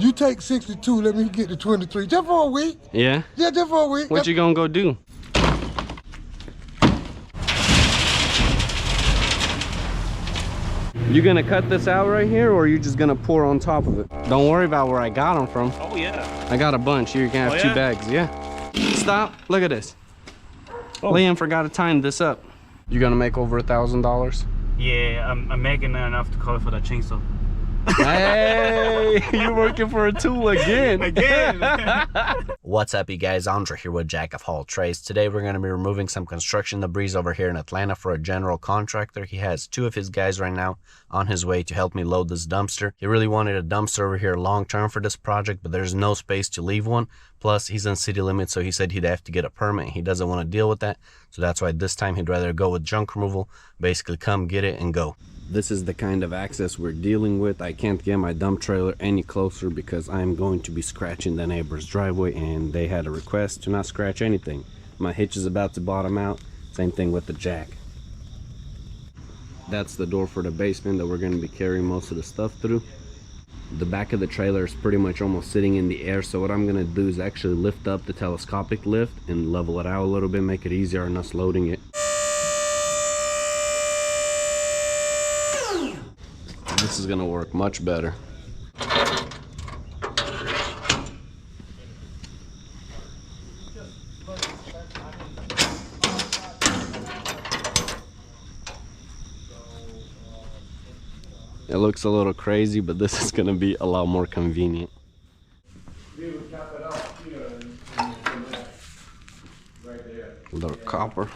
You take 62, let me get to 23. Just for a week. Yeah? Yeah, just for a week. What you gonna go do? You gonna cut this out right here, or are you just gonna pour on top of it? Don't worry about where I got them from. Oh yeah. I got a bunch. You're gonna have 2 bags. Yeah. Stop. Look at this. Oh. Liam forgot to time this up. You gonna make over $1,000? Yeah, I'm making enough to cover for that chainsaw. Hey, you're working for a tool again. What's up, you guys? Andre here with Jack of All Trades. Today we're going to be removing some construction debris over here in Atlanta for a general contractor. He has 2 of his guys right now on his way to help me load this dumpster. He really wanted a dumpster over here long term for this project, but there's no space to leave one. Plus, he's on city limits, so he said he'd have to get a permit. He doesn't want to deal with that, so that's why this time he'd rather go with junk removal. Basically, come get it and go. This is the kind of access we're dealing with. I can't get my dump trailer any closer because I'm going to be scratching the neighbor's driveway, and they had a request to not scratch anything. My hitch is about to bottom out. Same thing with the jack. That's the door for the basement that we're going to be carrying most of the stuff through. The back of the trailer is pretty much almost sitting in the air, so what I'm going to do is actually lift up the telescopic lift and level it out a little bit, make it easier on us loading it. This is gonna work much better. It looks a little crazy, but this is gonna be a lot more convenient. Little copper.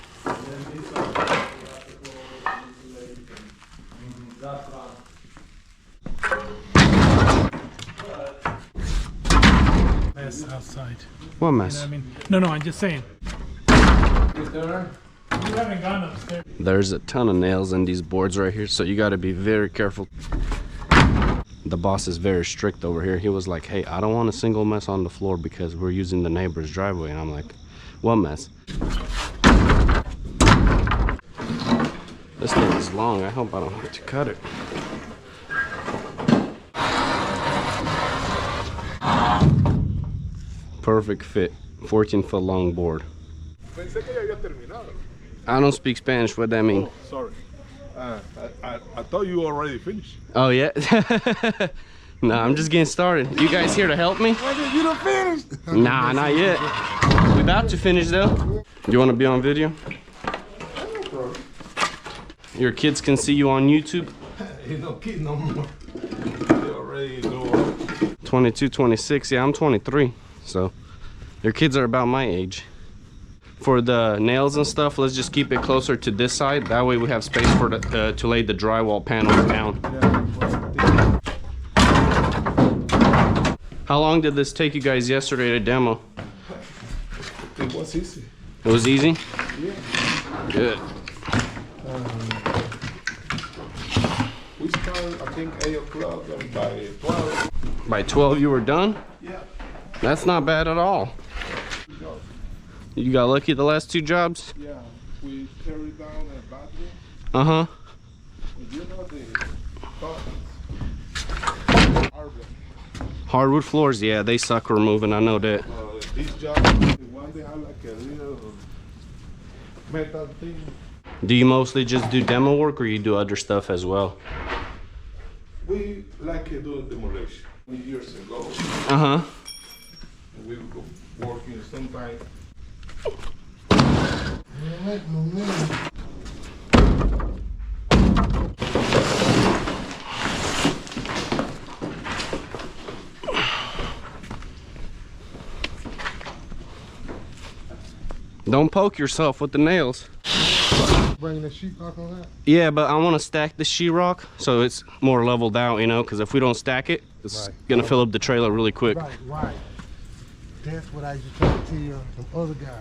Outside. What mess? You know what I mean? No, I'm just saying. You haven't gone upstairs. There's a ton of nails in these boards right here, so you got to be very careful. The boss is very strict over here. He was like, hey, I don't want a single mess on the floor because we're using the neighbor's driveway. And I'm like, what mess? This thing is long. I hope I don't have to cut it. Perfect fit. 14-foot long board. I don't speak Spanish. What that mean? Oh, sorry. I thought you already finished. Oh yeah. No, I'm just getting started. You guys here to help me? You done finished? Nah, not yet. We about to finish though. You want to be on video? Your kids can see you on YouTube. Ain't no kid no more. They already know. 22, 26. Yeah, I'm 23. So your kids are about my age. For the nails and stuff, let's just keep it closer to this side. That way we have space for the, to lay the drywall panels down. How long did this take you guys yesterday to demo? It was easy. It was easy? Yeah. Good. We started, I think, 8 o'clock, and by 12. By 12 you were done? Yeah. That's not bad at all. You got lucky the last 2 jobs? Yeah, we carried down a bathroom. Uh-huh. You know the Hardwood floors, yeah, they suck removing, I know that. This job, the one they have like a little metal thing. Do you mostly just do demo work, or you do other stuff as well? We like do demolition. Years ago. Uh-huh. We would go working sometimes. Don't poke yourself with the nails. Bringing the sheetrock on that? Yeah, but I want to stack the sheetrock so it's more leveled out, you know, because if we don't stack it, it's gonna fill up the trailer really quick. Right. That's what I used to try to tell some other guy.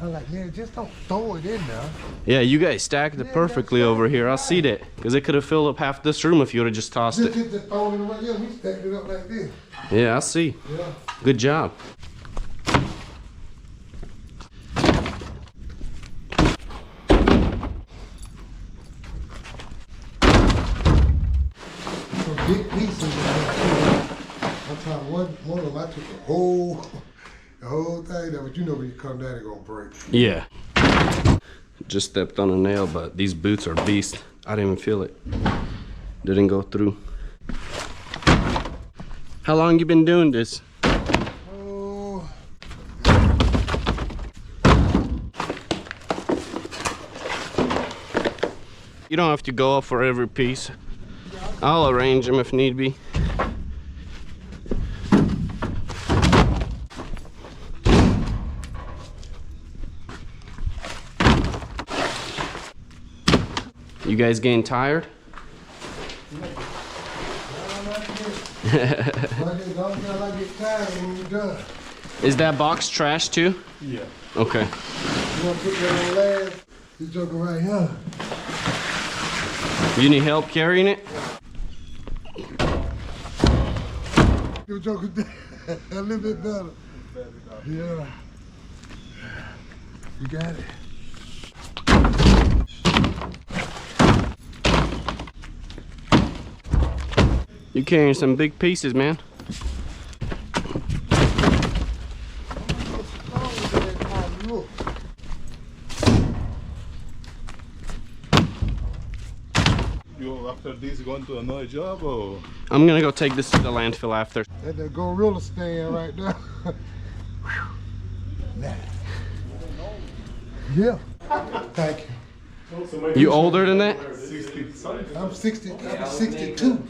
I'm like, man, just don't throw it in there. Yeah, you guys stacked it perfectly over here. I see that, because it could have filled up half this room if you would have just tossed it. Just throw it in right here. We stacked it up like this. Yeah, I see. Yeah. Good job. Big pieces. I'm time, one of them, I took the whole thing down, but you know when you come down, it's gonna break. Yeah. Just stepped on a nail, but these boots are beast. I didn't even feel it. Didn't go through. How long you been doing this? Oh. You don't have to go up for every piece. I'll arrange them if need be. You guys getting tired? Is that box trash too? Yeah. Okay. You want to put that on last? This joker right here. You need help carrying it? Your joker a little bit better. Yeah. You got it. You carrying some big pieces, man. You after this going to another job or? I'm gonna go take this to the landfill after. That's that gorilla stand right there. Yeah. Thank you. You older than that? 60. I'm 60. I'm 62.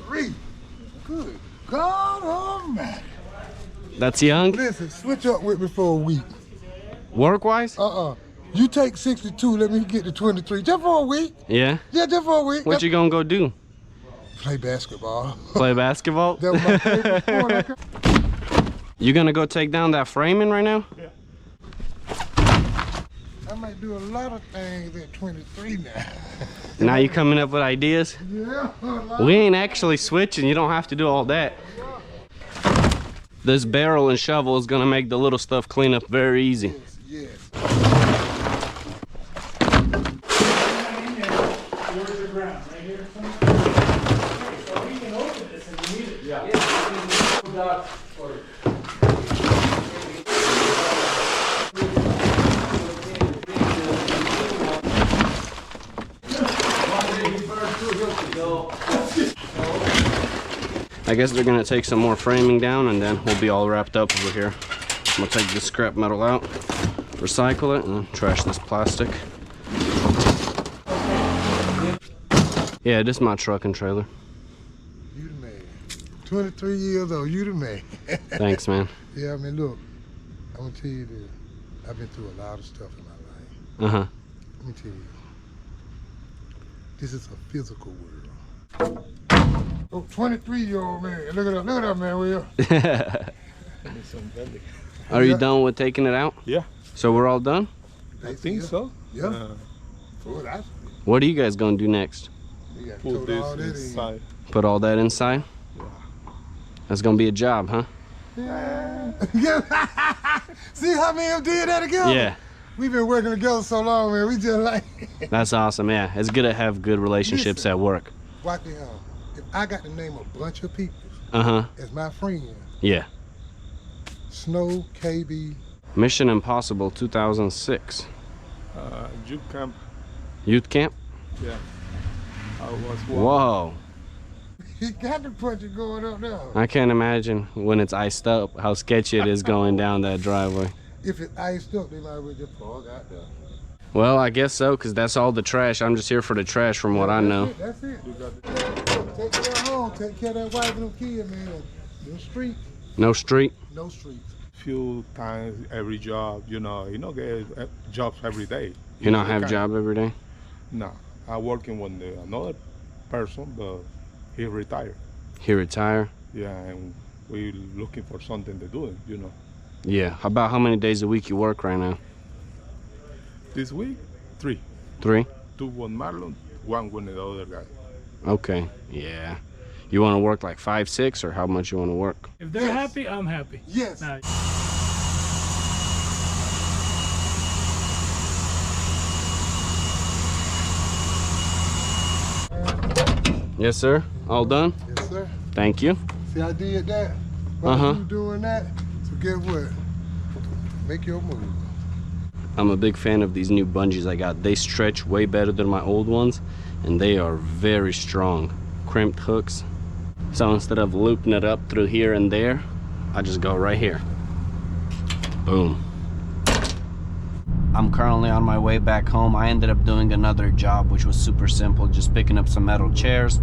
3. Good God Almighty. That's young? Listen, switch up with me for a week. Work-wise? You take 62, let me get to 23. Just for a week. Yeah? Yeah, just for a week. What you gonna go do? Play basketball. Play basketball? That was my favorite sport. You gonna go take down that framing right now? Yeah. I might do a lot of things at 23 now. Now you coming up with ideas? Yeah. We ain't actually switching, you don't have to do all that. This barrel and shovel is gonna make the little stuff clean up very easy. Yes. Where's the ground? Right here? Okay, so we can open this if you need it. Yeah. I guess they're gonna take some more framing down and then we'll be all wrapped up over here. I'm gonna take this scrap metal out, recycle it, and trash this plastic. Yeah, this is my truck and trailer. You the man. 23 years old, you the man. Thanks, man. Yeah, I mean, look, I'm gonna tell you this. I've been through a lot of stuff in my life. Uh-huh. Let me tell you. This is a physical world. Oh, 23-year-old man. Look at that man, Will. Are you done with taking it out? Yeah. So we're all done? I think so. Yeah. That's What are you guys gonna do next? you got to Put tote all this that inside. Put all that inside? Yeah. That's gonna be a job, huh? in. Yeah. See how me and him did that together? Yeah, We've been working together so long, man. We just like, that's awesome. Yeah, it's good to have good relationships Listen. at work. watch it out. If I got to name a bunch of people Uh-huh. as my friend, Yeah. Snow, KB, Mission Impossible 2006. You camp. Youth camp? Yeah. I was Whoa. he got the punch it going up now. I can't imagine when it's iced up how sketchy it is going down that driveway. If it's iced up, they might as well just plug out there. Well, I guess so, because that's all the trash. I'm just here for the trash from what I know. That's it. Take care of home. Take care of that wife and them kids, man. No street. No street? No streets. few times every job, you don't get jobs every day. You don't have job every day? No. I work in one day. Another person, but he retired. He retire? Yeah, and we looking for something to do, Yeah. About how many days a week you work right now? This week, 3. 3? 2 with Marlon, 1 with the other guy. Okay. Yeah. You want to work like 5, 6, or how much you want to work? If they're happy, I'm happy. Yes. Nah, Yes, sir. All done? Yes, sir. Thank you. See, I did that while Uh-huh. you doing that. So guess what? Make your move. I'm a big fan of these new bungees I got. They stretch way better than my old ones, and they are very strong. Crimped hooks. So instead of looping it up through here and there, I just go right here. Boom. I'm currently on my way back home. I ended up doing another job, which was super simple, just picking up some metal chairs.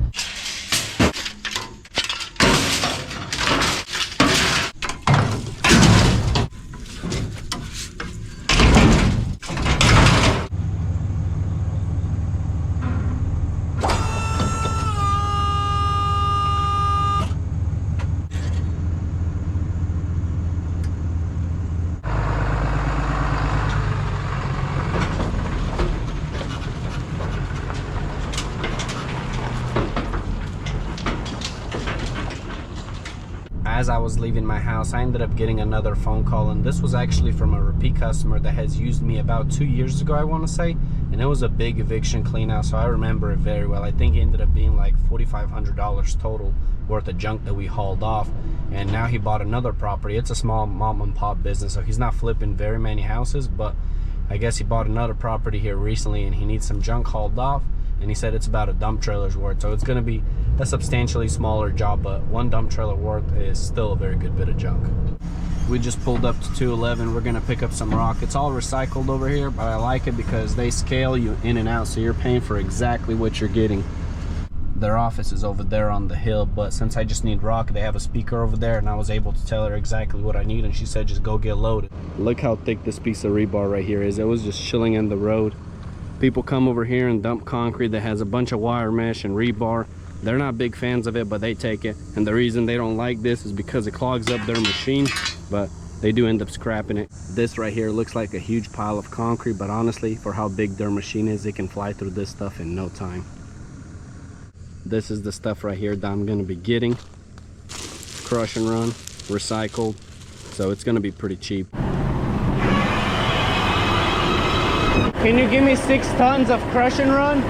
As I was leaving my house, I ended up getting another phone call, and this was actually from a repeat customer that has used me about 2 years ago, I want to say, and it was a big eviction clean out, so I remember it very well. I think it ended up being like $4,500 total worth of junk that we hauled off, and now he bought another property. It's a small mom and pop business, so he's not flipping very many houses, but I guess he bought another property here recently and he needs some junk hauled off, and he said it's about a dump trailer's worth, so it's going to be a substantially smaller job, but one dump trailer worth is still a very good bit of junk. We just pulled up to 211. We're going to pick up some rock. It's all recycled over here, but I like it because they scale you in and out, so you're paying for exactly what you're getting. Their office is over there on the hill, but since I just need rock, they have a speaker over there, and I was able to tell her exactly what I need, and she said just go get loaded. Look how thick this piece of rebar right here is. It was just chilling in the road. People come over here and dump concrete that has a bunch of wire mesh and rebar. They're not big fans of it, but they take it. And the reason they don't like this is because it clogs up their machine, but they do end up scrapping it. This right here looks like a huge pile of concrete, but honestly, for how big their machine is, it can fly through this stuff in no time. This is the stuff right here that I'm gonna be getting. Crush and run, recycled, so it's gonna be pretty cheap. Can you give me 6 tons of crush and run?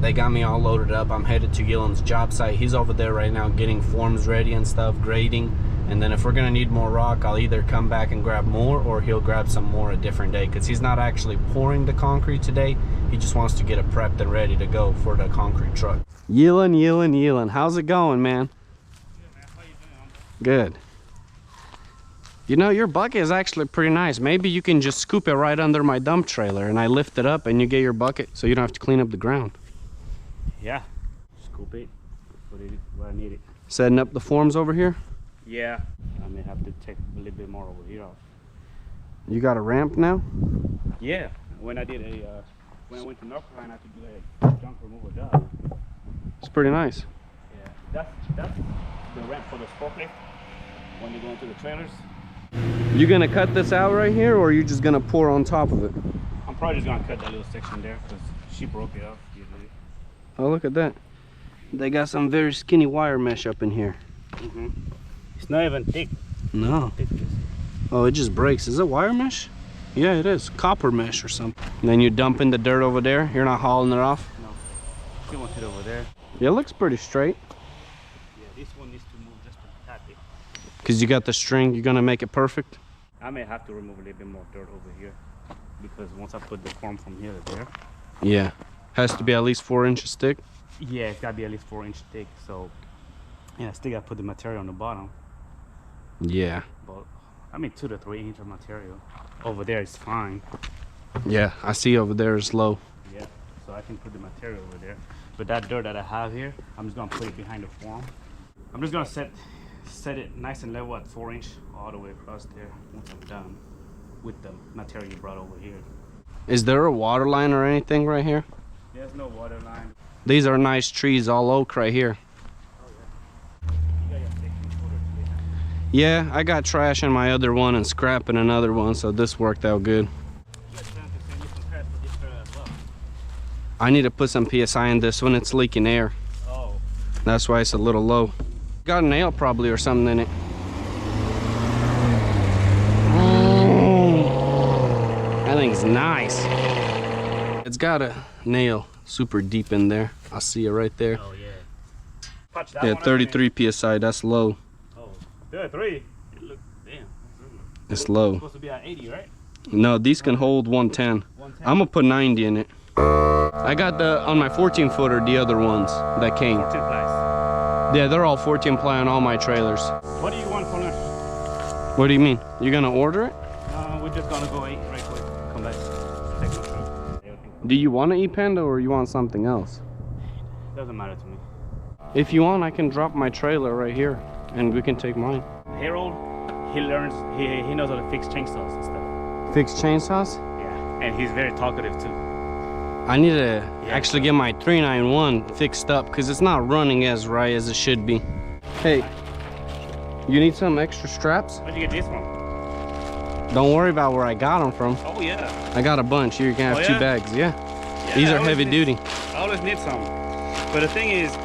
They got me all loaded up. I'm headed to Gillen's job site. He's over there right now getting forms ready and stuff, grading. And then if we're gonna need more rock, I'll either come back and grab more, or he'll grab some more a different day, because he's not actually pouring the concrete today. He just wants to get it prepped and ready to go for the concrete truck. Yelin, how's it going, man? Good, man. How you doing? Good. You know, your bucket is actually pretty nice. Maybe you can just scoop it right under my dump trailer and I lift it up and you get your bucket so you don't have to clean up the ground. Yeah. Scoop it. Put it where I need it. Setting up the forms over here? Yeah. I may have to take a little bit more over here off. You got a ramp now? Yeah. When I did when I went to North Carolina to do a junk removal job. It's pretty nice. Yeah. That's the ramp for the forklift when they go into the trailers. You gonna cut this out right here, or are you just gonna pour on top of it? I'm probably just gonna cut that little section there because she broke it off usually. Oh, look at that. They got some very skinny wire mesh up in here. It's not even thick. No. Thick is. Oh, it just breaks. Is it wire mesh? Yeah, it is. Copper mesh or something. And then you dump in the dirt over there. You're not hauling it off? No. She wants it over there. Yeah, it looks pretty straight. Yeah, this one needs to move just a tad bit. Because you got the string, you're gonna make it perfect? I may have to remove a little bit more dirt over here because once I put the form from here to there. Yeah. Has to be at least 4 inches thick? Yeah, it's gotta be at least 4 inch thick. So yeah, I still gotta put the material on the bottom. Yeah. But I mean 2 to 3 inch of material. Over there is fine. Yeah, I see over there is low. Yeah, so I can put the material over there. But that dirt that I have here, I'm just gonna put it behind the form. I'm just gonna set it nice and level at 4 inch all the way across there once I'm done with the material you brought over here. Is there a water line or anything right here? There's no water line. These are nice trees, all oak right here. Oh yeah. You got your 16 footer today. Yeah, I got trash in my other one and scrap in another one, so this worked out good. I need to put some PSI in this one, it's leaking air. That's why it's a little low. Got a nail probably or something in it. That thing's nice. It's got a nail super deep in there. I see it right there. Oh, yeah. Touch that Yeah, one, 33 psi. That's low. Oh, 33. Look, damn. It's low. Supposed to be at 80, right? No, these can hold 110. I'm gonna put 90 in it. I got the on my 14 footer, the other ones that came. 14 plies. Yeah, they're all 14 ply on all my trailers. What do you want for lunch? What do you mean? You're gonna order it? We're just gonna go eat right quick. Come back. Take some food. Everything. Do you want to eat Panda or you want something else? Doesn't matter to me. If you want, I can drop my trailer right here and we can take mine. Harold, he learns, he knows how to fix chainsaws and stuff. Fix chainsaws? Yeah, and he's very talkative too. I need to actually get my 391 fixed up because it's not running as right as it should be. Hey, you need some extra straps? Where'd you get this from? Don't worry about where I got them from. Oh yeah. I got a bunch. Here you can have 2 bags. Yeah. These I are always heavy need- duty. I always need some. But the thing is,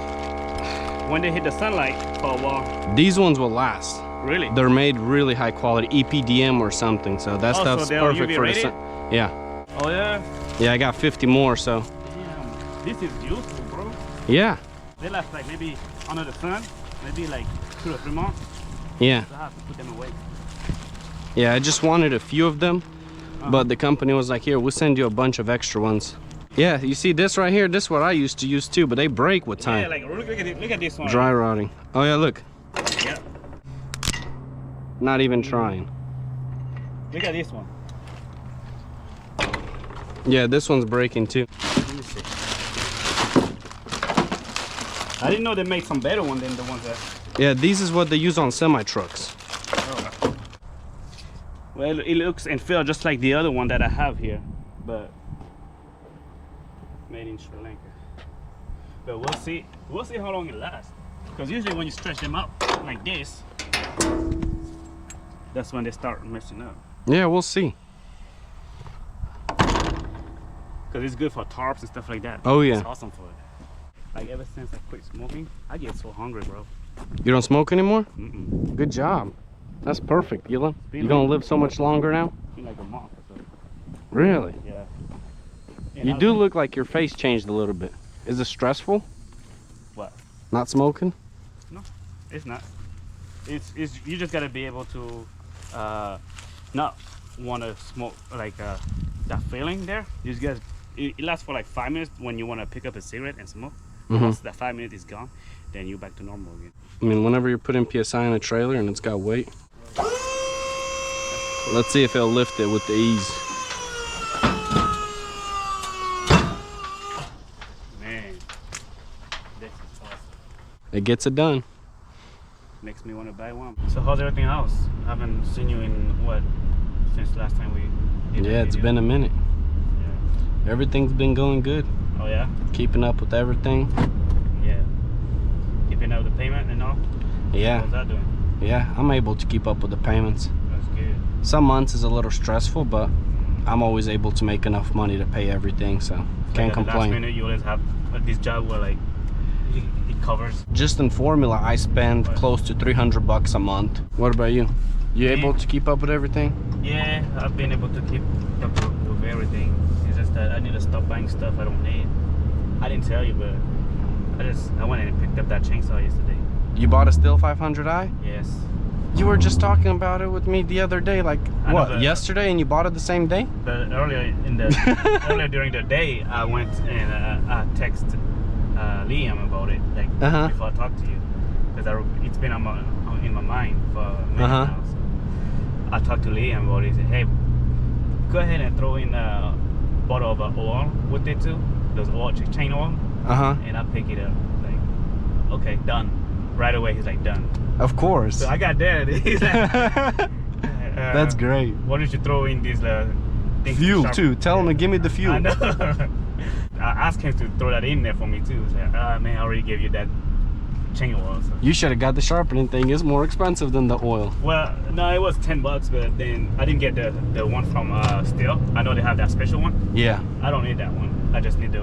when they hit the sunlight for a while, These ones will last. really? They're made really high quality, EPDM or something. So that Oh, so stuff's they're perfect UV for the rated? sun. Yeah. Oh yeah? Yeah, I got 50 more, so Damn, this is useful, bro. yeah. They last like maybe under the sun, maybe like 2 or 3 months. Yeah. So I have to put them away. Yeah, I just wanted a few of them, but the company was like, here, we'll send you a bunch of extra ones. Yeah, you see this right here? This is what I used to use too, but they break with time. Yeah, like look at this one. Dry rotting. Oh yeah, look. Yeah. Not even trying. Look at this one. Yeah, this one's breaking too. Let me see. I didn't know they made some better one than the ones that. Yeah, these is what they use on semi-trucks. Well, it looks and feels just like the other one that I have here, but made in Sri Lanka. But we'll see. We'll see how long it lasts. Because usually when you stretch them out like this, that's when they start messing up. Yeah, we'll see. Because it's good for tarps and stuff like that. Oh, yeah. It's awesome for it. Like ever since I quit smoking, I get so hungry, bro. You don't smoke anymore? Mm-mm. Good job. That's perfect, Gila. Been You gonna like- live so much longer now? Been like a month or so. Really? Yeah. And You I do was- look like your face changed a little bit. Is it stressful? What? Not smoking? It's not. It's you just gotta be able to not want to smoke like that feeling there. You just get it lasts for like 5 minutes when you want to pick up a cigarette and smoke. Once that 5 minutes is gone, then you're back to normal again. I mean, whenever you're putting PSI in a trailer and it's got weight. Let's see if it'll lift it with the ease. Man, this is awesome. It gets it done. Makes me want to buy one. So how's everything else? I haven't seen you in what since last time we did Yeah, a it's video. been a minute. Yeah. Everything's been going good. Oh yeah. Keeping up with everything. Yeah. Keeping up with the payment and all. Yeah, How's that doing? yeah, I'm able to keep up with the payments. That's good. Some months is a little stressful, but I'm always able to make enough money to pay everything, so can't Like at the last complain. minute, you always have this job where like it covers. Just in formula, I spend close to 300 bucks a month. What about you? You Me? able to keep up with everything? Yeah, I've been able to keep up with everything. It's just that I need to stop buying stuff I don't need. I didn't tell you, but I went and picked up that chainsaw yesterday. You bought a Stihl 500i? Yes. You were just talking about it with me the other day, like I know what, that- yesterday, and you bought it the same day? But earlier earlier during the day, I went and I texted Liam about it, like before I talked to you, because it's been in my mind for a minute now. So I talked to Liam about it. He said, "Hey, go ahead and throw in a bottle of oil with it too, those oil chain oil, and I'll pick it up." Like, okay, done. Right away, he's like, done. Of course. So I got that. He's like, That's great. why don't you throw in these things? Fuel sharp- too. Tell him to give me the fuel. I know. I asked him to throw that in there for me too. He's like, man, I already gave you that chain oil. So. You should have got the sharpening thing. It's more expensive than the oil. Well, no, it was $10, but then I didn't get the one from Stihl. I know they have that special one. Yeah. I don't need that one. I just need the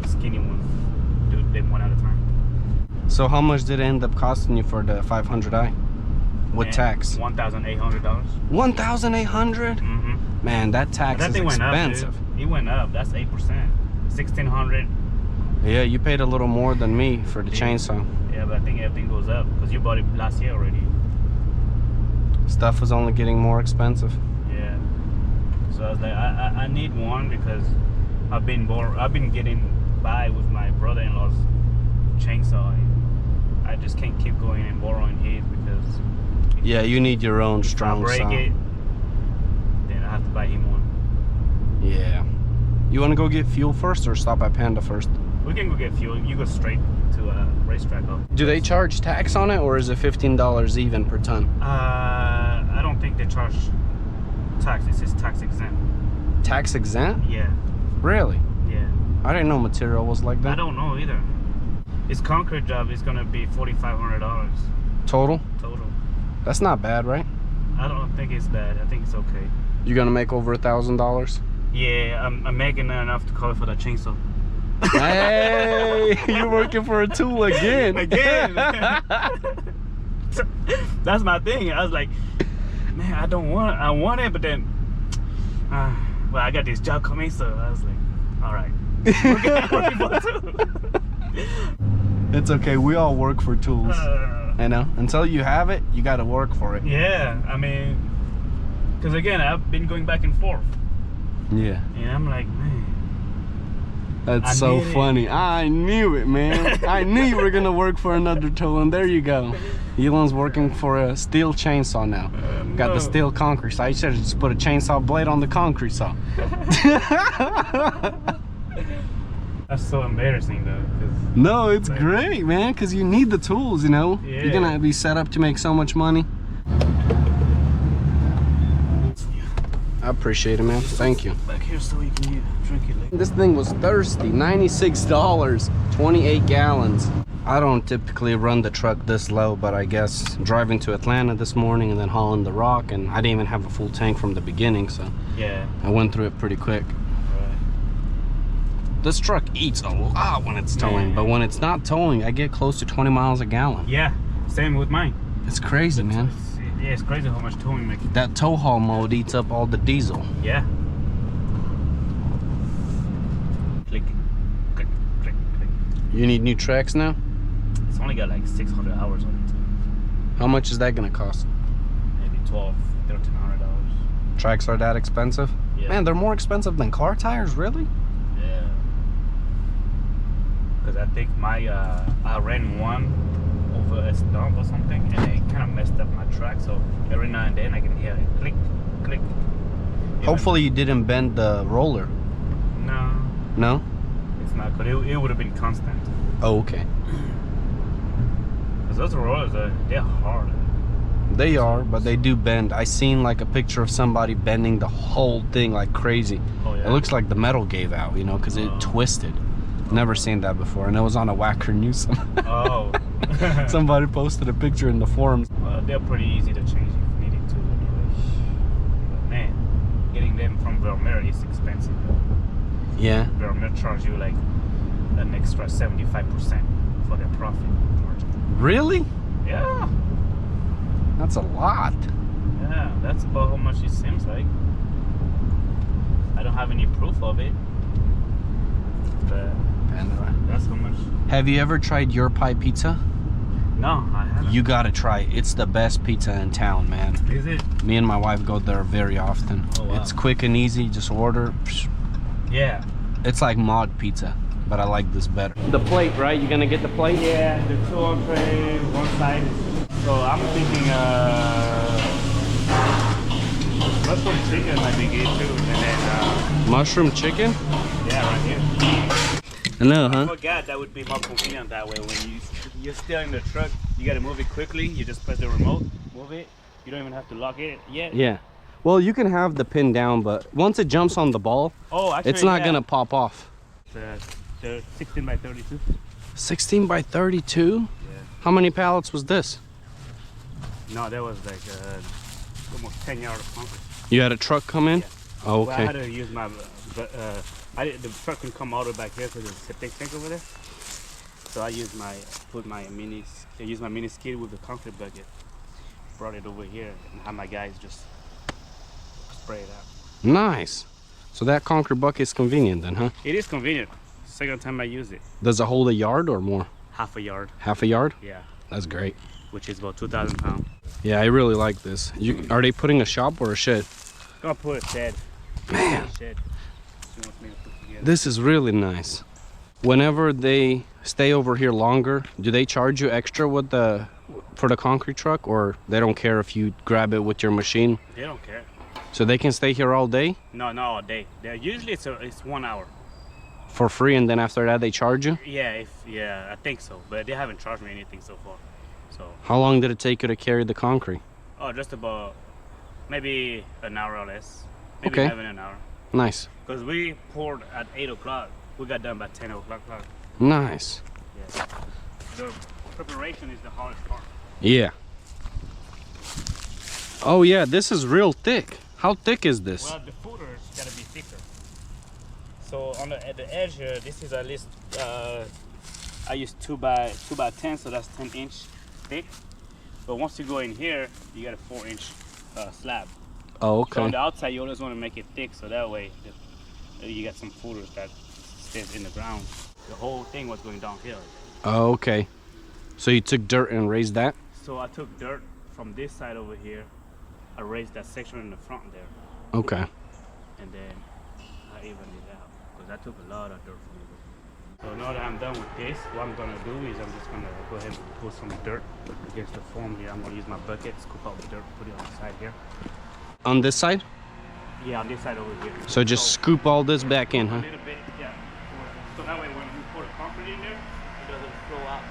skinny one. Do them one at a time. So how much did it end up costing you for the 500i? With tax? $1,800. $1,800? Mm-hmm. Man, that tax That is thing went up, expensive. dude. It went up. That's 8%. 1,600. Yeah, you paid a little more than me for the chainsaw. Yeah, but I think everything goes up because you bought it last year already. Stuff was only getting more expensive. Yeah. So I was like, I need one because I've been getting by with my brother-in-law's chainsaw. I just can't keep going and borrowing his because Yeah, you need your own if I strong break saw. it, then I have to buy him one. Yeah. You want to go get fuel first or stop at Panda first? We can go get fuel. You go straight to a racetrack. Do they charge tax on it or is it $15 even per ton? I don't think they charge tax. It's just tax exempt. Tax exempt? Yeah. Really? Yeah. I didn't know material was like that. I don't know either. His concrete job is gonna be $4,500 Total? total. That's not bad, right? I don't think it's bad. I think it's okay. You're gonna make over $1,000? Yeah, I'm making enough to cover for that chainsaw. Hey, you're working for a tool again. Again. That's my thing. I was like, man, I want it, but then, well, I got this job coming, so I was like, all right. Working for two. It's okay. We all work for tools. I know. Until you have it, you got to work for it. Yeah, I mean, because again, I've been going back and forth. Yeah. And I'm like, man. That's so funny. I knew it, man. I knew you were going to work for another tool, and there you go. Elon's working for a steel chainsaw now. Got the steel concrete saw. You should have just put a chainsaw blade on the concrete saw. That's so embarrassing, though. No, it's great, man, because you need the tools, you know? Yeah. You're going to be set up to make so much money. I appreciate it, man. Thank you. Back here so you can drink it later. This thing was thirsty. $96, 28 gallons. I don't typically run the truck this low, but I guess driving to Atlanta this morning and then hauling the rock, and I didn't even have a full tank from the beginning, so yeah, I went through it pretty quick. Right. This truck eats a lot when it's towing, but when it's not towing, I get close to 20 miles a gallon. Yeah, same with mine. It's crazy, man. Yeah, it's crazy how much towing makes. That tow haul mode eats up all the diesel. Yeah. Click, click, click, click. You need new tracks now? It's only got like 600 hours on it. How much is that gonna cost? Maybe $1,300. Tracks are that expensive? Yeah. Man, they're more expensive than car tires, really? Yeah. Because I think my I ran one over a stump or something, and it kind of messed up my track. So every now and then I can hear it click, click. Hopefully you didn't bend the roller. No. No? It's not, because it would have been constant. Oh, okay. Because those rollers, they're hard. They are, but they do bend. I seen like a picture of somebody bending the whole thing like crazy. Oh, yeah. It looks like the metal gave out, you know, because it twisted. Never seen that before, and it was on a Whacker News. Oh. Somebody posted a picture in the forums. Well, they're pretty easy to change if you needed to anyway. But man, getting them from Vermeer is expensive. Yeah. Vermeer charge you like an extra 75% for their profit margin. Really? Yeah. That's a lot. Yeah, that's about how much it seems like. I don't have any proof of it, but that's how much. Have you ever tried Your Pie Pizza? No, I haven't. You gotta try it. It's the best pizza in town, man. Is it? Me and my wife go there very often. Oh, wow. It's quick and easy, just order. Yeah. It's like mod pizza, but I like this better. The plate, right? You gonna get the plate? Yeah, the two entree, one side. So I'm thinking mushroom chicken might be good too, and then Mushroom chicken? yeah, right here. I know, I huh? forgot that would be more convenient that way. When you're still in the truck, you gotta move it quickly. You just press the remote, move it. You don't even have to lock it yet. Yeah. Well, you can have the pin down, but once it jumps on the ball, Oh, actually, it's not gonna pop off. The 16 by 32. 16 by 32? Yeah. How many pallets was this? No, that was like almost 10 yards of concrete. You had a truck come in? Yeah. Oh, Well, I okay. had to use my, the truck can come all the way back here because there's a septic tank over there. So I use my mini skid with the concrete bucket. Brought it over here and have my guys just spray it out. Nice. So that concrete bucket is convenient then, huh? It is convenient. Second time I use it. Does it hold a yard or more? Half a yard. Half a yard? Yeah. That's great. Which is about 2,000 pounds. Yeah, I really like this. Are they putting a shop or a shed? Gonna put a shed. Man, Shed. She wants me to put together. this is really nice. Whenever they stay over here longer, do they charge you extra with for the concrete truck, or they don't care if you grab it with your machine? They don't care. So they can stay here all day No, not all day. Usually it's 1 hour. for free, and then after that they charge you? Yeah, I think so. But they haven't charged me anything so far. So. How long did it take you to carry the concrete? Oh, just about maybe an hour or less. Maybe Okay. not even an hour. Nice. Because we poured at 8 o'clock. We got done by 10 o'clock. Nice. Yeah. The preparation is the hardest part. Yeah. Oh yeah, this is real thick. How thick is this? Well, the footers gotta be thicker. So at the edge here, this is at least I use 2 by 10, so that's 10-inch thick. But once you go in here, you got a 4-inch slab. Oh, So on okay. the outside, you always want to make it thick, so that way you got some footers that stays in the ground. The whole thing was going downhill. Oh, okay. So you took dirt and raised that? So I took dirt from this side over here. I raised that section in the front there, Okay. and then I evened it out because I took a lot of dirt from it. So now that I'm done with this, what I'm gonna do is I'm just gonna go ahead and put some dirt against the foam here. I'm gonna use my bucket, scoop out the dirt, put it on the side here. On this side? Yeah, on this side over here. So just scoop all this back in, A huh? little bit, yeah. So that way when you pour the concrete in there, it doesn't flow out.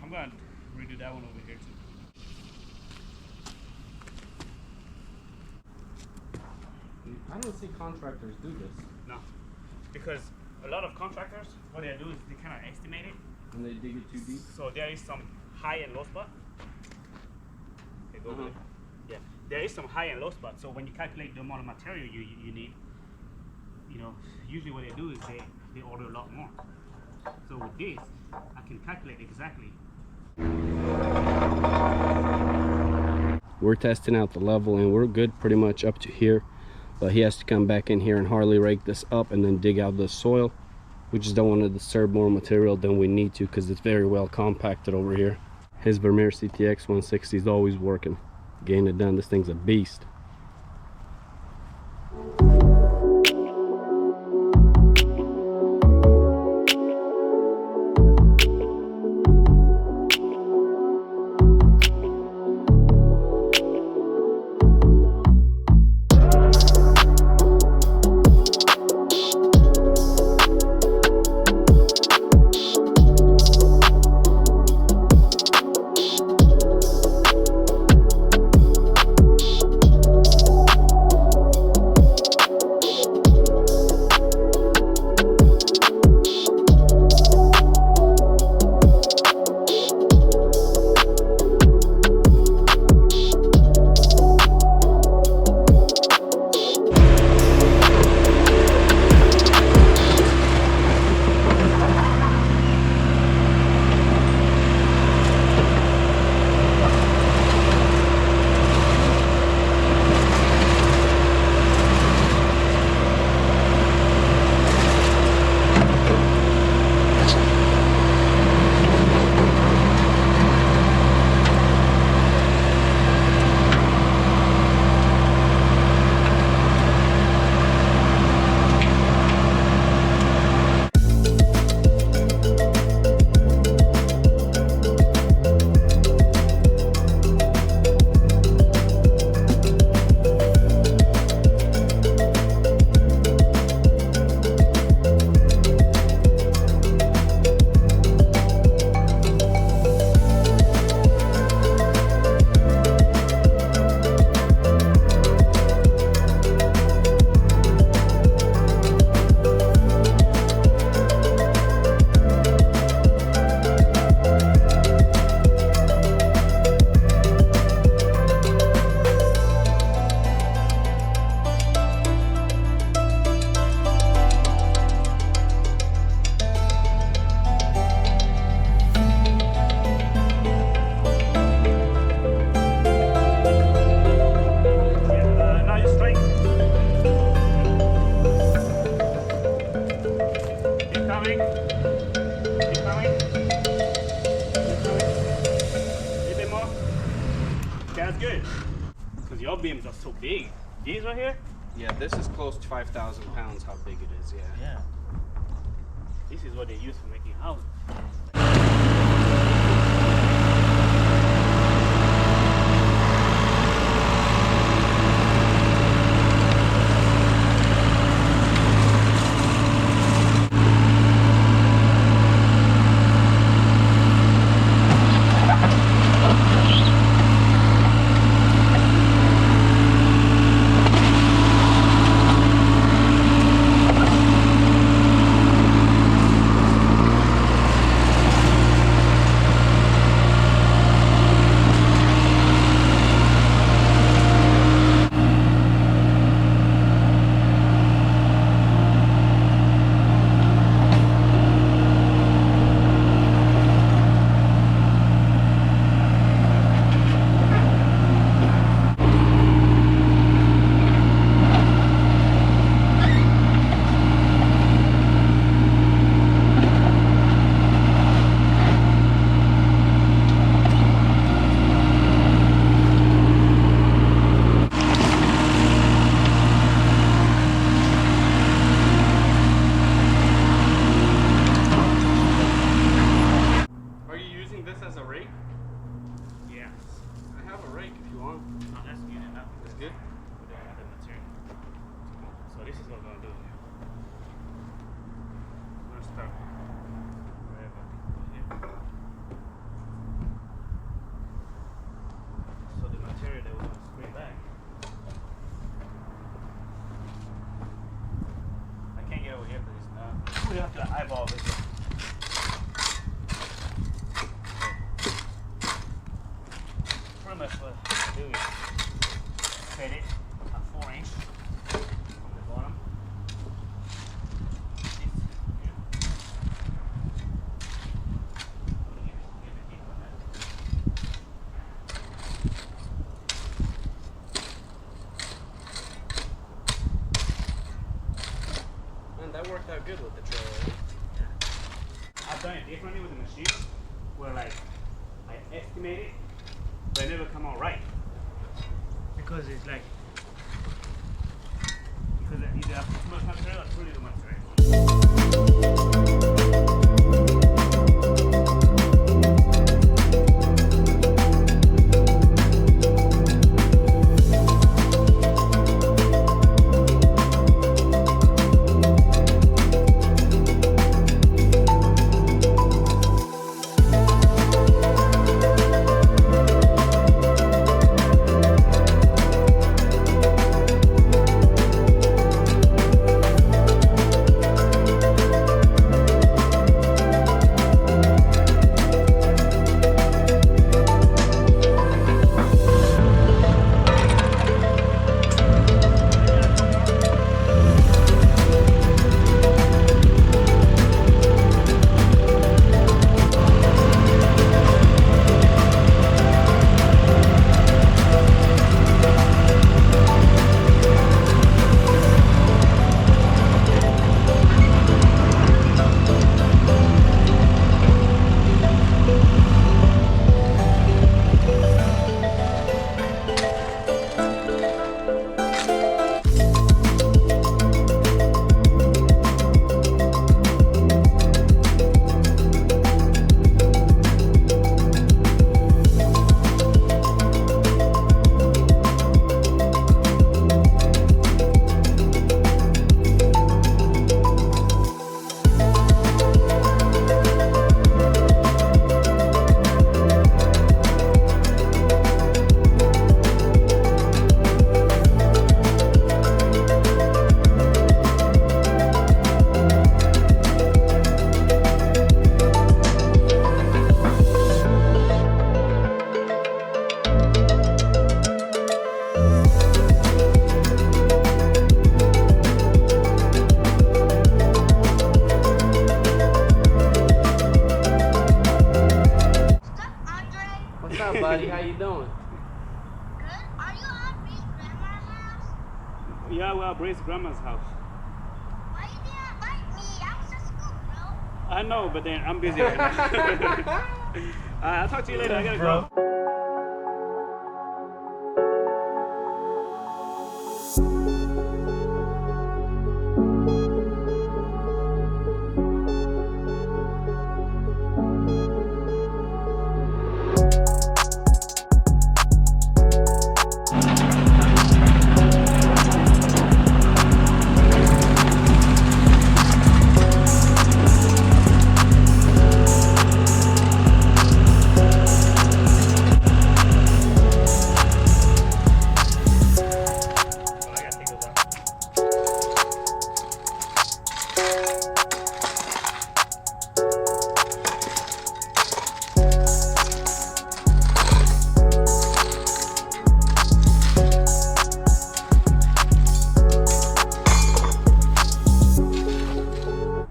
I'm gonna redo that one over here too. I don't see contractors do this. No, because a lot of contractors, what they do is they kind of estimate it. And they dig it too deep? So there is some high and low spot. Okay, Okay. Yeah, there is some high and low spots. So when you calculate the amount of material you need, you know, usually what they do is they order a lot more. So with this, I can calculate exactly. We're testing out the level and we're good pretty much up to here, but he has to come back in here and Harley rake this up and then dig out the soil. We just don't want to disturb more material than we need to because it's very well compacted over here. His Vermeer CTX 160 is always working, getting it done. This thing's a beast. That's good. Because your beams are so big. These right here? Yeah, this is close to 5,000 pounds how big it is, yeah. Yeah. This is what they use for making houses. We have to eyeball this. Pretty much what I do. set it at 4 inch from the bottom. Man, that worked out good with the trailer. I've done it differently with the machine, where like I estimate it, but it never come out right. Because it's like, because either I put too much material or too little material. Buddy, how you doing? Good. Are you on Bree's grandma's house? Yeah, well, Bree's grandma's house. Why you didn't invite me? I was at school, bro. I know, but then I'm busy right now. I'll talk to you later. I gotta go.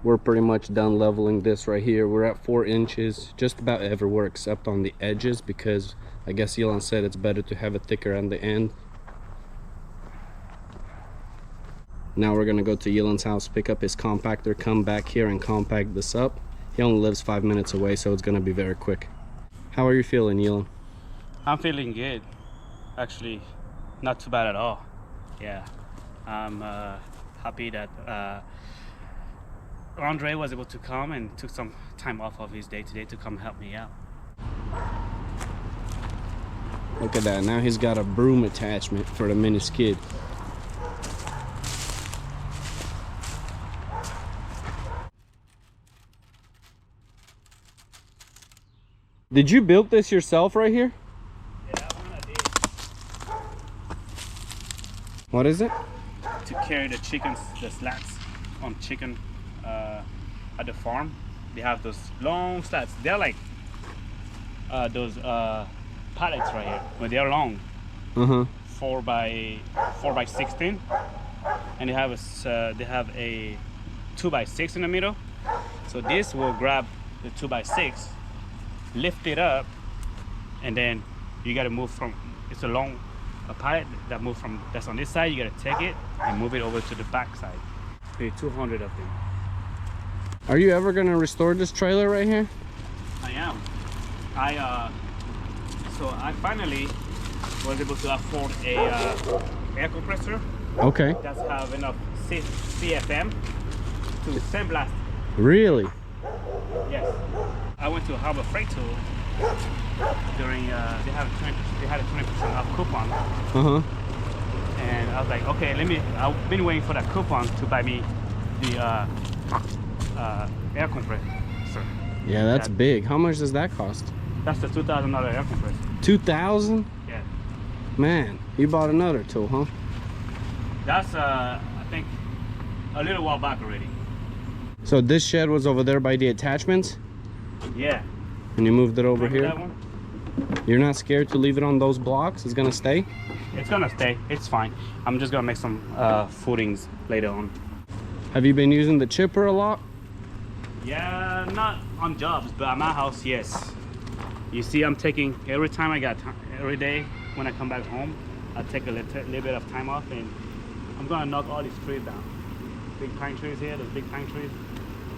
We're pretty much done leveling this right here. We're at 4 inches, just about everywhere except on the edges, because I guess Elon said it's better to have it thicker on the end. Now we're gonna go to Elon's house, pick up his compactor, come back here and compact this up. He only lives 5 minutes away, so it's gonna be very quick. How are you feeling, Elon? I'm feeling good. Actually, not too bad at all. Yeah, I'm happy that Andre was able to come and took some time off of his day today to come help me out. Look at that, now he's got a broom attachment for the mini skid. Did you build this yourself right here? Yeah, that one I did. What is it? To carry the chickens, the slats on chicken at the farm. They have those long slats. They're like those pallets right here, but they're long. 4x16, and they have a 2x6 in the middle. So this will grab the 2x6, lift it up, and then you got to move from. It's a long pallet that move from that's on this side. You got to take it and move it over to the back side. Maybe 200 of them. Are you ever gonna restore this trailer right here? I am. So I finally was able to afford a air compressor Okay. that have enough CFM to sandblast. Really? Yes. I went to Harbor Freight Tool during they had a 20% off coupon, and I was like, okay, I've been waiting for that coupon to buy me the air compressor. Yeah, that's big. How much does that cost? That's the $2,000 air compressor. 2,000? Yeah. Man, you bought another tool, huh? That's I think a little while back already. So this shed was over there by the attachments, Yeah. and you moved it over Remember here? that one? You're not scared to leave it on those blocks? It's gonna stay? It's gonna stay. It's fine. I'm just gonna make some footings later on. Have you been using the chipper a lot? Yeah, not on jobs, but at my house, yes. You see, I'm taking every time I got every day when I come back home, I take a little bit of time off, and I'm gonna knock all these trees down. Big pine trees here, those big pine trees,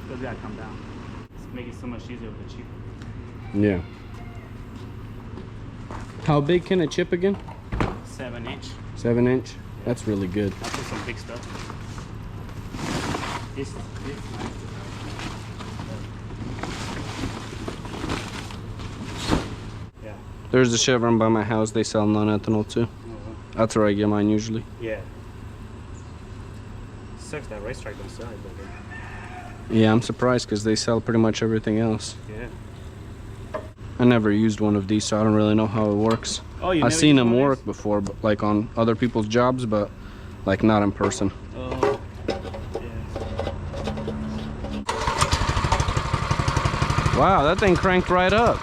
those gotta come down. It's making it so much easier with the chip. Yeah. How big can a chip again? 7-inch. 7 inch? That's really good. I put some big stuff. This nice. Yeah. There's a Chevron by my house. They sell non-ethanol too. That's where I get mine usually. Yeah. Sucks that racetrack don't sell it, but Yeah, I'm surprised because they sell pretty much everything else. yeah. I never used one of these, so I don't really know how it works. Oh, you I've never seen used them one of work before, but like on other people's jobs, but like not in person. these? Oh. Yeah. Wow, that thing cranked right up.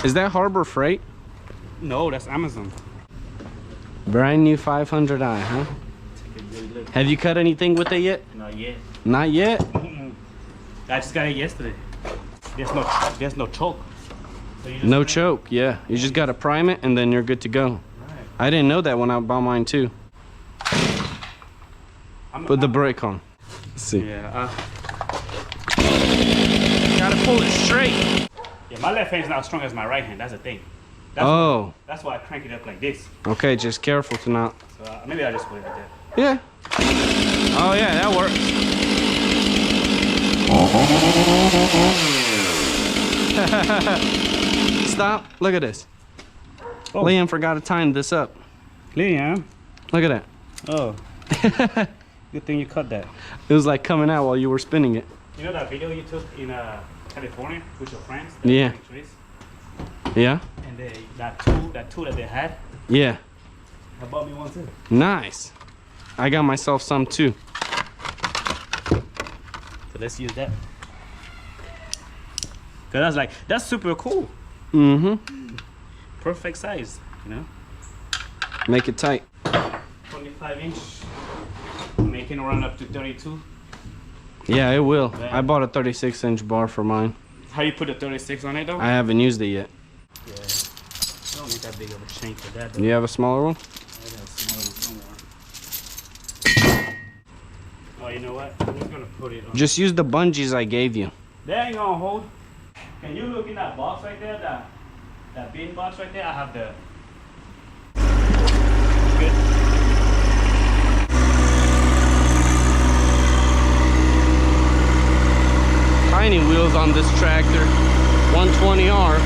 Is that Harbor Freight? No, that's Amazon. Brand new 500i, huh? Take a good look. Have you cut anything with it yet? Not yet. Not yet? I just got it yesterday. There's no choke. So you just No choke, yeah. You just gotta prime it and then you're good to go. Right. I didn't know that when I bought mine too. Put the brake on. Let's see. Yeah. Gotta pull it straight. Yeah, my left hand's not as strong as my right hand. That's the thing. That's why I crank it up like this. Okay, just careful to not. So maybe I'll just put it like that. Yeah. Oh yeah, that works. Stop. Look at this. Oh. Liam forgot to time this up. Clean, huh? Look at that. Oh. Good thing you cut that. It was like coming out while you were spinning it. You know that video you took in California with your friends? Yeah. Trees? Yeah? And that tool that they had, Yeah. I bought me one too. Nice. I got myself some too. So let's use that. Cause that's super cool. Mm-hmm. Perfect size, you know? Make it tight. 25-inch. Making run up to 32. Yeah, it will. Yeah. I bought a 36-inch bar for mine. How you put a 36 on it though? I haven't used it yet. Yeah. I don't need that big of a chain for that. Do you have a smaller one? I got a smaller one somewhere. Oh, you know what? I'm just gonna put it on. Just use the bungees I gave you. That ain't gonna hold. Can you look in that box right there? That bin box right there? I have the. Good. Tiny wheels on this tractor. 120R.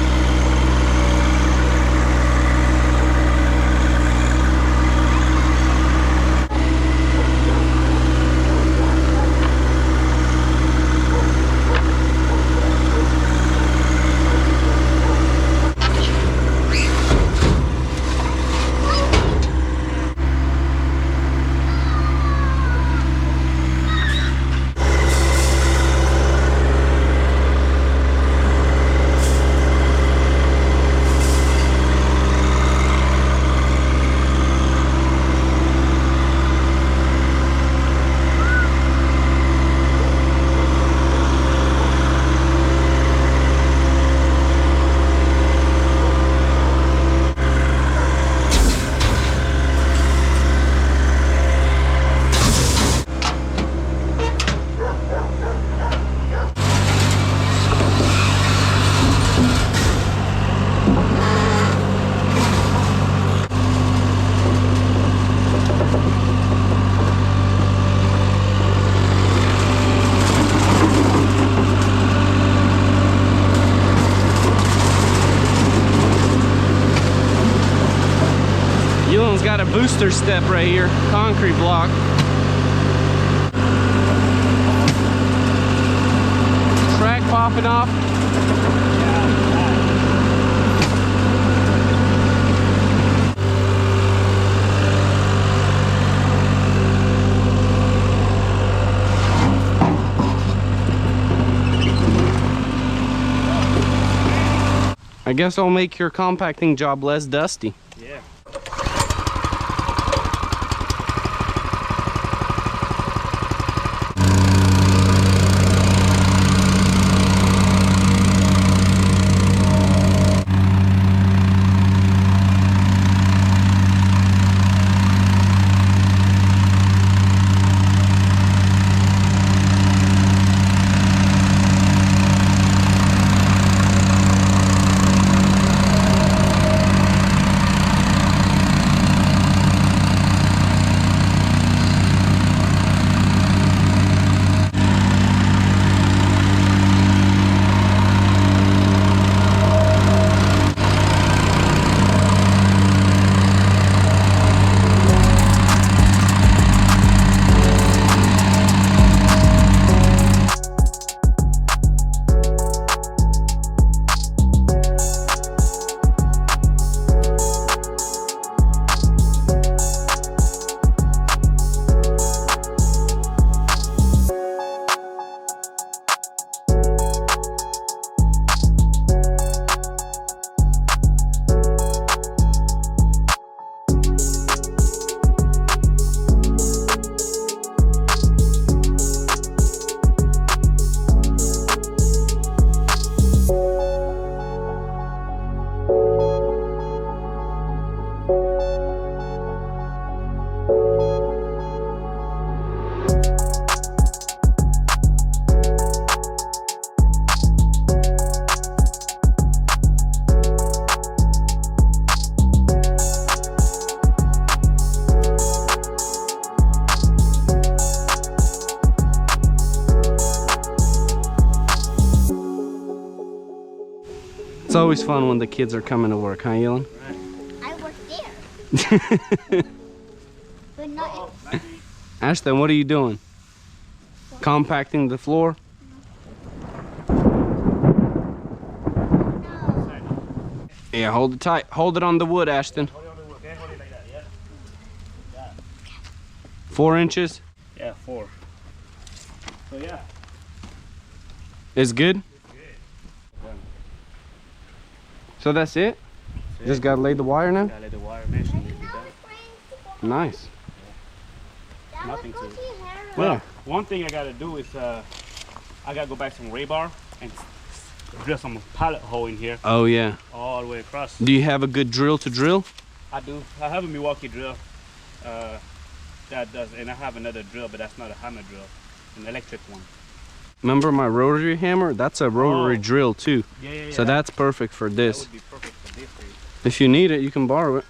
one's got a booster step right here, concrete block. Track popping off. I guess I'll make your compacting job less dusty. Yeah. It's always fun when the kids are coming to work, huh, Yellen? I work there. But not Ashton, what are you doing? Compacting the floor? Yeah, hold it tight. Hold it on the wood, Ashton. 4 inches? Yeah, 4. So yeah. Is good? So that's it? Just gotta lay the wire now? Gotta let the wire mesh and it'll be done. Nice. Nothing to it. Yeah. Well, one thing I gotta do is I gotta go back some rebar and drill some pallet hole in here Oh yeah. all the way across. Do you have a good drill to drill? I do. I have a Milwaukee drill that does, and I have another drill, but that's not a hammer drill, an electric one. Remember my rotary hammer? That's a rotary Oh. drill too. Yeah. So that's perfect for that this. would be perfect for this. Thing. If you need it, you can borrow it.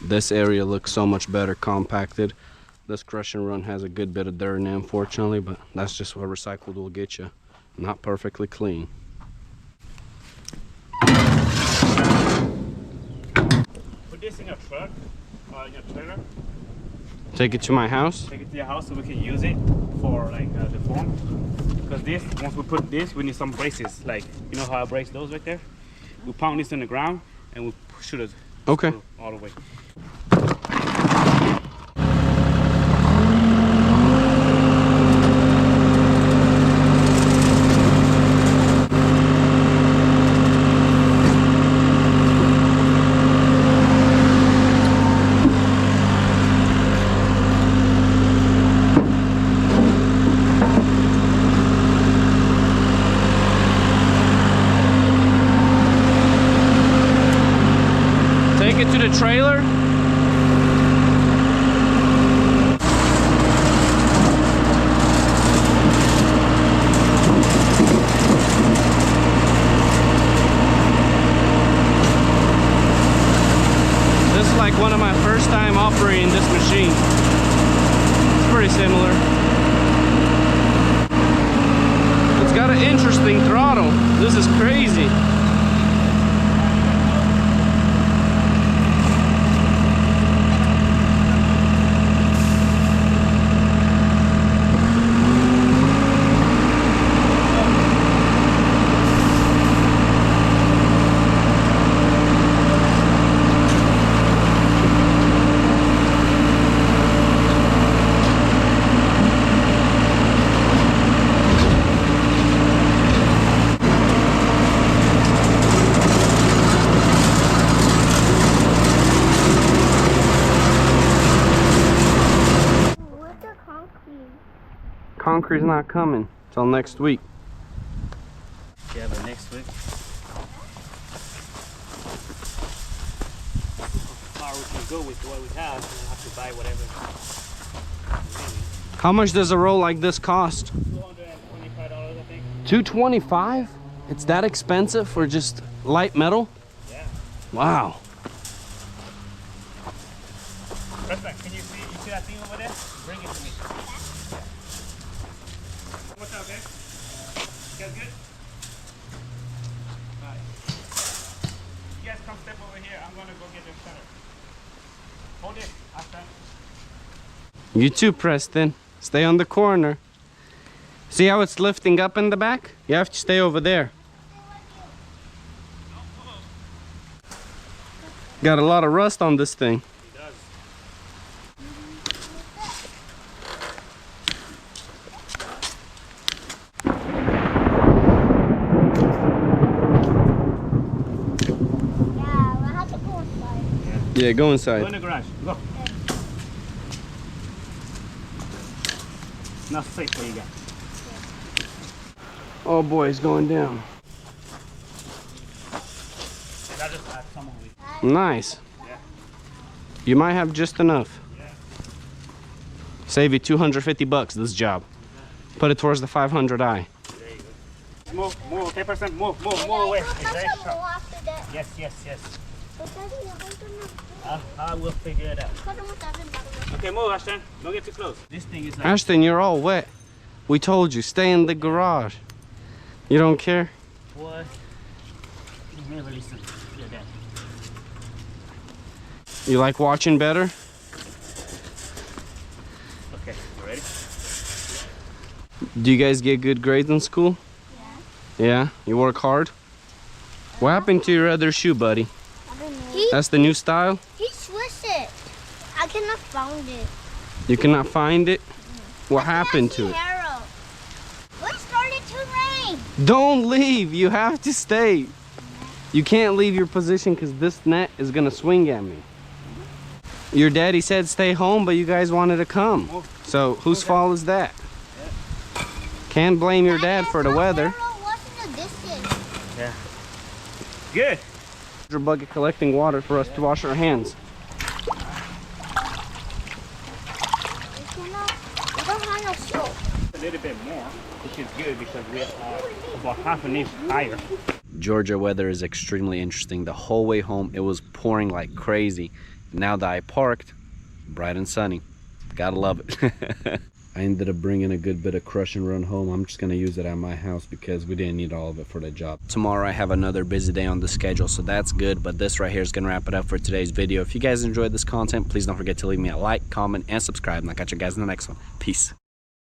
This area looks so much better compacted. This crush and run has a good bit of dirt in it, unfortunately, but that's just what recycled will get you. Not perfectly clean. Put this in your truck, in your trailer. Take it to my house. Take it to your house so we can use it for like the form. Because this, once we put this, we need some braces. Like, you know how I brace those right there? We pound this in the ground and we shoot it Okay. all the way. Take it to the trailer. This is like one of my first time operating this machine. It's pretty similar. It's got an interesting throttle. This is crazy. concrete's not coming till next week. Yeah, but next week. How far we can go with what we have, and then have to buy whatever. How much does a roll like this cost? $225, I think. $225? It's that expensive for just light metal? Yeah. Wow. Respect, can you see that thing over there? Bring it to me. What's up, okay? You guys good? Alright. You guys come step over here. I'm gonna go get them center. Hold it. I'll stand. You too, Preston. Stay on the corner. See how it's lifting up in the back? You have to stay over there. Got a lot of rust on this thing. He does. Yeah, we'll have to go inside. Yeah, go Go inside. in the garage. Go. Not safe for you guys. Oh boy, it's going down. I just add some of it. Nice. Yeah. You might have just enough. Yeah. Save you $250 this job. Put it towards the 500i. There you go. Move, okay, person, move away. It's very sharp. After that. Yes, yes, yes. But Daddy, you're going to I will figure it out. Okay, move, Ashton. Don't get too close. This thing is like... Ashton, you're all wet. We told you, stay in the garage. You don't care? What? You never listen to your dad. You like watching better? Okay, you ready? Do you guys get good grades in school? Yeah. Yeah? You work hard? What happened to your other shoe, buddy? That's the new style? He switched it. I cannot find it. You cannot find it? What happened to it? Arrow. It started to rain. Don't leave! You have to stay. You can't leave your position because this net is gonna swing at me. Your daddy said stay home, but you guys wanted to come. So whose fault is that? Can't blame your dad for the weather. Arrow wasn't a distance. Yeah. Good. Your bucket collecting water for us to wash our hands. We don't have no soap. A little bit more, which is good because we are about half an inch higher. Georgia weather is extremely interesting. The whole way home it was pouring like crazy. Now that I parked, bright and sunny. Gotta love it. I ended up bringing a good bit of crush and run home. I'm just gonna use it at my house because we didn't need all of it for the job. Tomorrow I have another busy day on the schedule, so that's good, but this right here is gonna wrap it up for today's video. If you guys enjoyed this content, please don't forget to leave me a like, comment, and subscribe, and I'll catch you guys in the next one. Peace.